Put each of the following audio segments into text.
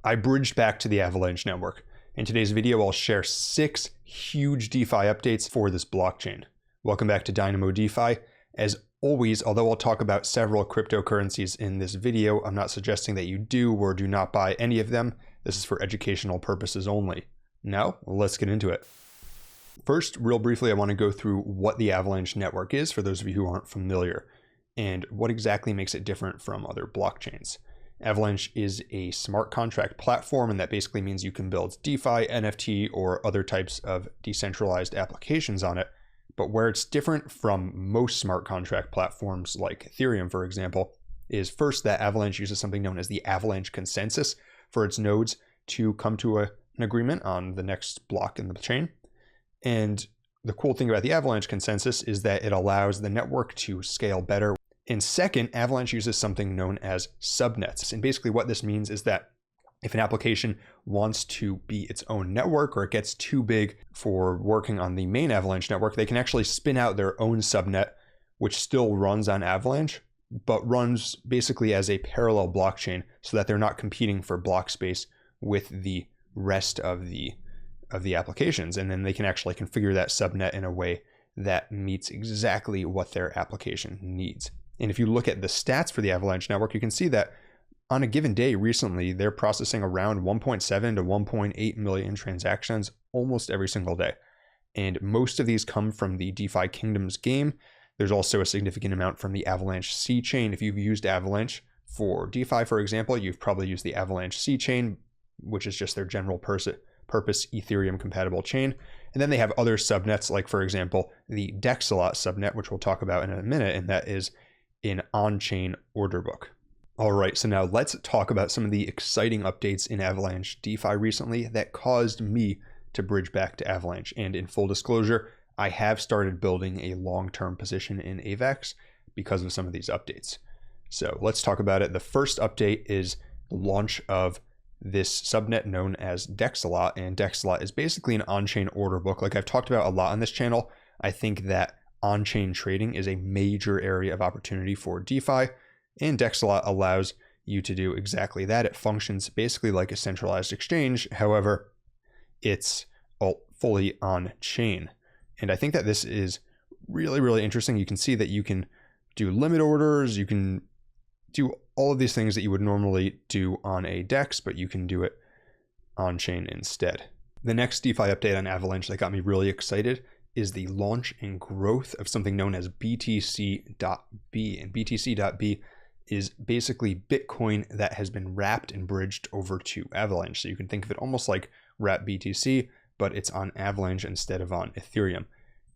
I bridged back to the Avalanche network. In today's video, I'll share 6 huge DeFi updates for this blockchain. Welcome back to Dynamo DeFi. As always, although I'll talk about several cryptocurrencies in this video, I'm not suggesting that you do or do not buy any of them. This is for educational purposes only. Now, let's get into it. First, real briefly, I want to go through what the Avalanche network is for those of you who aren't familiar, and what exactly makes it different from other blockchains. Avalanche is a smart contract platform, and that basically means you can build DeFi, NFT, or other types of decentralized applications on it. But where it's different from most smart contract platforms like Ethereum, for example, is first that Avalanche uses something known as the Avalanche consensus for its nodes to come to an agreement on the next block in the chain. And the cool thing about the Avalanche consensus is that it allows the network to scale better. And second, Avalanche uses something known as subnets. And basically what this means is that if an application wants to be its own network, or it gets too big for working on the main Avalanche network, they can actually spin out their own subnet, which still runs on Avalanche, but runs basically as a parallel blockchain so that they're not competing for block space with the rest of the applications. And then they can actually configure that subnet in a way that meets exactly what their application needs. And if you look at the stats for the Avalanche network, you can see that on a given day recently, they're processing around 1.7 to 1.8 million transactions almost every single day. And most of these come from the DeFi Kingdoms game. There's also a significant amount from the Avalanche C chain. If you've used Avalanche for DeFi, for example, you've probably used the Avalanche C chain, which is just their general purpose Ethereum compatible chain. And then they have other subnets, like for example, the Dexalot subnet, which we'll talk about in a minute, and that is an on-chain order book. All right, so now let's talk about some of the exciting updates in Avalanche DeFi recently that caused me to bridge back to Avalanche. And in full disclosure, I have started building a long-term position in AVAX because of some of these updates. So let's talk about it. The first update is the launch of this subnet known as Dexalot, and Dexalot is basically an on-chain order book. Like I've talked about a lot on this channel, I think that on-chain trading is a major area of opportunity for DeFi, and Dexalot allows you to do exactly that. It functions basically like a centralized exchange. However, it's all fully on-chain. And I think that this is really, really interesting. You can see that you can do limit orders, you can do all of these things that you would normally do on a DEX, but you can do it on-chain instead. The next DeFi update on Avalanche that got me really excited is the launch and growth of something known as BTC.b. And BTC.b is basically Bitcoin that has been wrapped and bridged over to Avalanche. So you can think of it almost like wrap BTC, but it's on Avalanche instead of on Ethereum.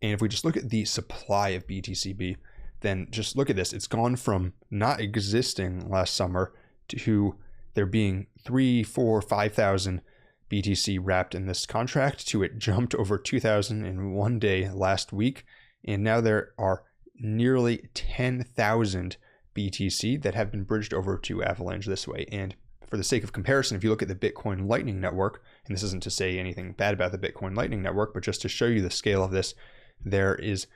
And if we just look at the supply of BTC.b, then just look at this. It's gone from not existing last summer to there being 3,000, 4,000, 5,000 BTC wrapped in this contract, to it jumped over 2,000 in one day last week. And now there are nearly 10,000 BTC that have been bridged over to Avalanche this way. And for the sake of comparison, if you look at the Bitcoin Lightning Network, and this isn't to say anything bad about the Bitcoin Lightning Network, but just to show you the scale of this, there is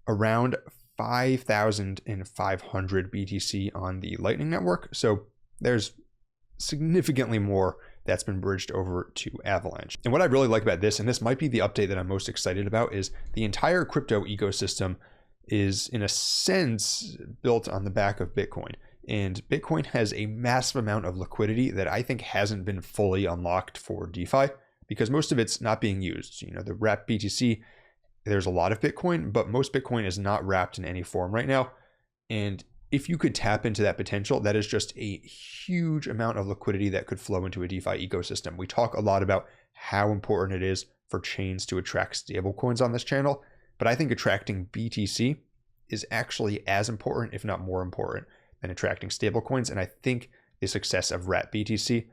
around 5,500 BTC on the Lightning Network. So there's significantly more that's been bridged over to Avalanche. And what I really like about this, and this might be the update that I'm most excited about, is the entire crypto ecosystem is in a sense built on the back of Bitcoin. And Bitcoin has a massive amount of liquidity that I think hasn't been fully unlocked for DeFi because most of it's not being used. You know, the wrapped BTC, there's a lot of Bitcoin, but most Bitcoin is not wrapped in any form right now. And if you could tap into that potential, that is just a huge amount of liquidity that could flow into a DeFi ecosystem. We talk a lot about how important it is for chains to attract stablecoins on this channel, but I think attracting BTC is actually as important, if not more important, than attracting stablecoins. And I think the success of wrapped BTC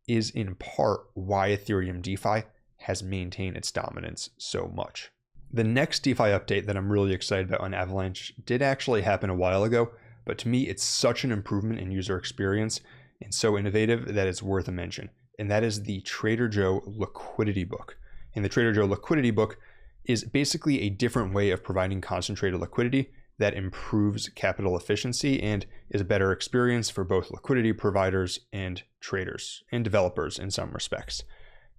is in part why Ethereum DeFi has maintained its dominance so much. The next DeFi update that I'm really excited about on Avalanche did actually happen a while ago, but to me, it's such an improvement in user experience and so innovative that it's worth a mention. And that is the Trader Joe Liquidity Book. And the Trader Joe Liquidity Book is basically a different way of providing concentrated liquidity that improves capital efficiency and is a better experience for both liquidity providers and traders and developers in some respects.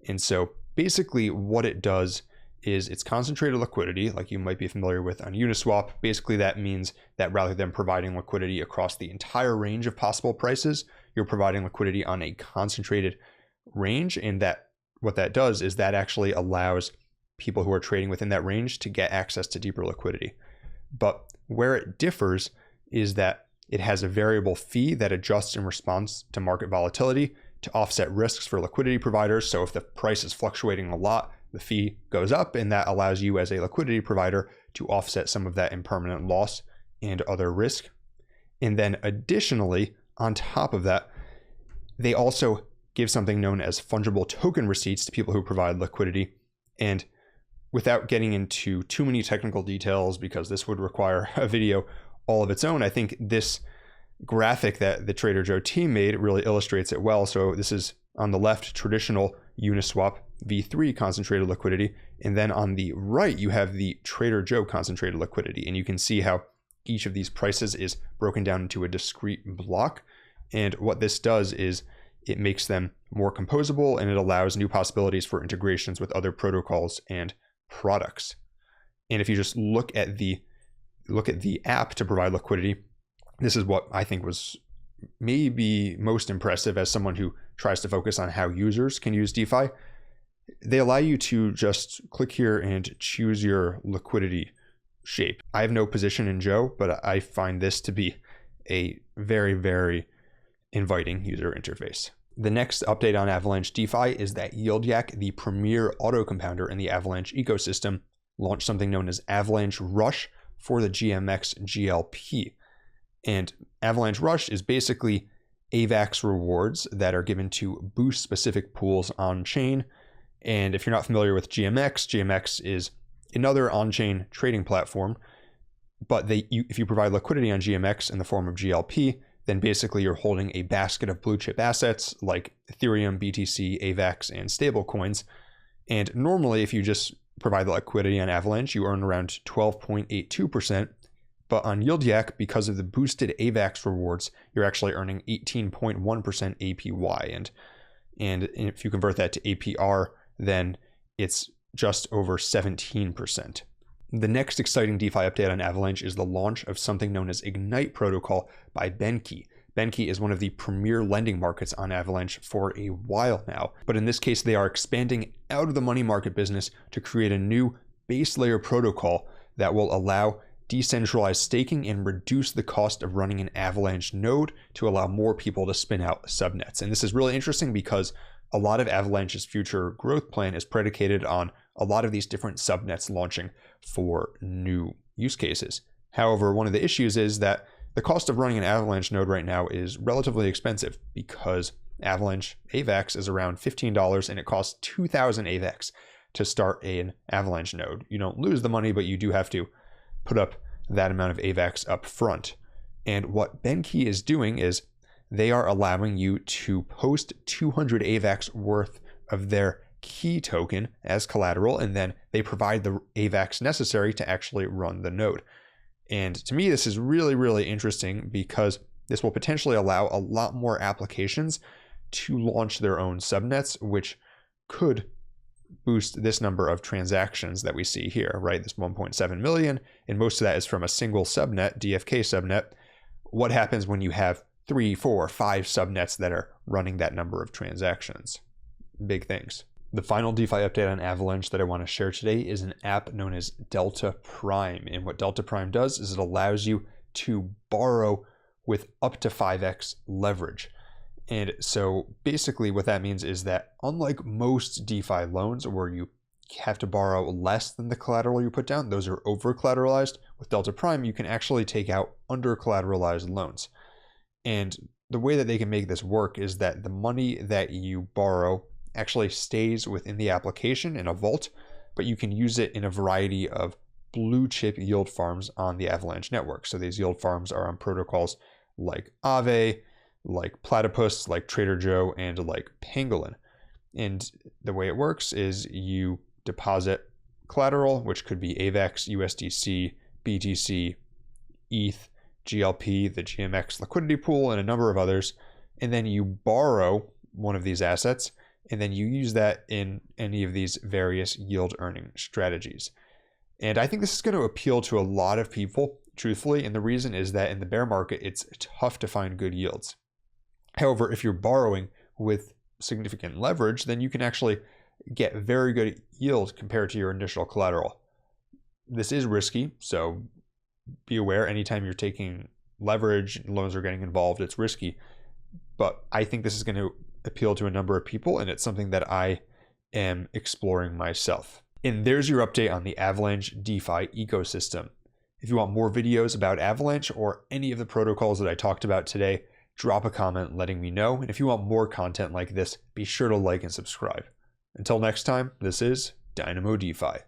And so basically what it does is it's concentrated liquidity, like you might be familiar with on Uniswap. Basically that means that rather than providing liquidity across the entire range of possible prices, you're providing liquidity on a concentrated range. And that what that does is that actually allows people who are trading within that range to get access to deeper liquidity. But where it differs is that it has a variable fee that adjusts in response to market volatility to offset risks for liquidity providers. So if the price is fluctuating a lot, the fee goes up, and that allows you as a liquidity provider to offset some of that impermanent loss and other risk. And then additionally, on top of that, they also give something known as fungible token receipts to people who provide liquidity. And without getting into too many technical details, because this would require a video all of its own, I think this graphic that the Trader Joe team made really illustrates it well. So this is on the left, traditional Uniswap V3 concentrated liquidity. And then on the right, you have the Trader Joe concentrated liquidity. And you can see how each of these prices is broken down into a discrete block. And what this does is it makes them more composable, and it allows new possibilities for integrations with other protocols and products. And if you just look at the app to provide liquidity, this is what I think was maybe most impressive as someone who tries to focus on how users can use DeFi. They allow you to just click here and choose your liquidity shape. I have no position in Joe, but I find this to be a very, very inviting user interface. The next update on Avalanche DeFi is that Yak, the premier auto compounder in the Avalanche ecosystem, launched something known as Avalanche Rush for the GMX GLP. And Avalanche Rush is basically AVAX rewards that are given to boost specific pools on chain. And if you're not familiar with GMX is another on-chain trading platform, but if you provide liquidity on GMX in the form of GLP, then basically you're holding a basket of blue chip assets like Ethereum, BTC, AVAX, and stablecoins. And normally, if you just provide the liquidity on Avalanche, you earn around 12.82%. But on Yak, because of the boosted AVAX rewards, you're actually earning 18.1% APY. And if you convert that to APR, then it's just over 17%. The next exciting DeFi update on Avalanche is the launch of something known as Ignite protocol by Benqi. Benqi is one of the premier lending markets on Avalanche for a while now, but in this case, they are expanding out of the money market business to create a new base layer protocol that will allow decentralized staking and reduce the cost of running an Avalanche node to allow more people to spin out subnets. And this is really interesting because a lot of Avalanche's future growth plan is predicated on a lot of these different subnets launching for new use cases. However, one of the issues is that the cost of running an Avalanche node right now is relatively expensive because Avalanche AVAX is around $15 and it costs 2,000 AVAX to start an Avalanche node. You don't lose the money, but you do have to put up that amount of AVAX up front. And what Benqi is doing is they are allowing you to post 200 AVAX worth of their key token as collateral, and then they provide the AVAX necessary to actually run the node. And to me, this is really, really interesting because this will potentially allow a lot more applications to launch their own subnets, which could boost this number of transactions that we see here, right? This 1.7 million, and most of that is from a single subnet, DFK subnet. What happens when you have 3, 4, 5 subnets that are running that number of transactions? Big things. The final DeFi update on Avalanche that I want to share today is an app known as DeltaPrime. And what DeltaPrime does is it allows you to borrow with up to 5x leverage. And so basically what that means is that unlike most DeFi loans where you have to borrow less than the collateral you put down, those are over collateralized, with DeltaPrime you can actually take out under collateralized loans. And the way that they can make this work is that the money that you borrow actually stays within the application in a vault, but you can use it in a variety of blue chip yield farms on the Avalanche network. So these yield farms are on protocols like Aave, like Platypus, like Trader Joe, and like Pangolin. And the way it works is you deposit collateral, which could be AVAX, USDC, BTC, ETH, GLP, the GMX liquidity pool, and a number of others. And then you borrow one of these assets, and then you use that in any of these various yield earning strategies. And I think this is going to appeal to a lot of people, truthfully. And the reason is that in the bear market, it's tough to find good yields. However, if you're borrowing with significant leverage, then you can actually get very good yield compared to your initial collateral. This is risky, so be aware anytime you're taking leverage, loans are getting involved, it's risky. But I think this is going to appeal to a number of people, and it's something that I am exploring myself. And there's your update on the Avalanche DeFi ecosystem. If you want more videos about Avalanche or any of the protocols that I talked about today, drop a comment letting me know. And if you want more content like this, be sure to like and subscribe. Until next time, this is Dynamo DeFi.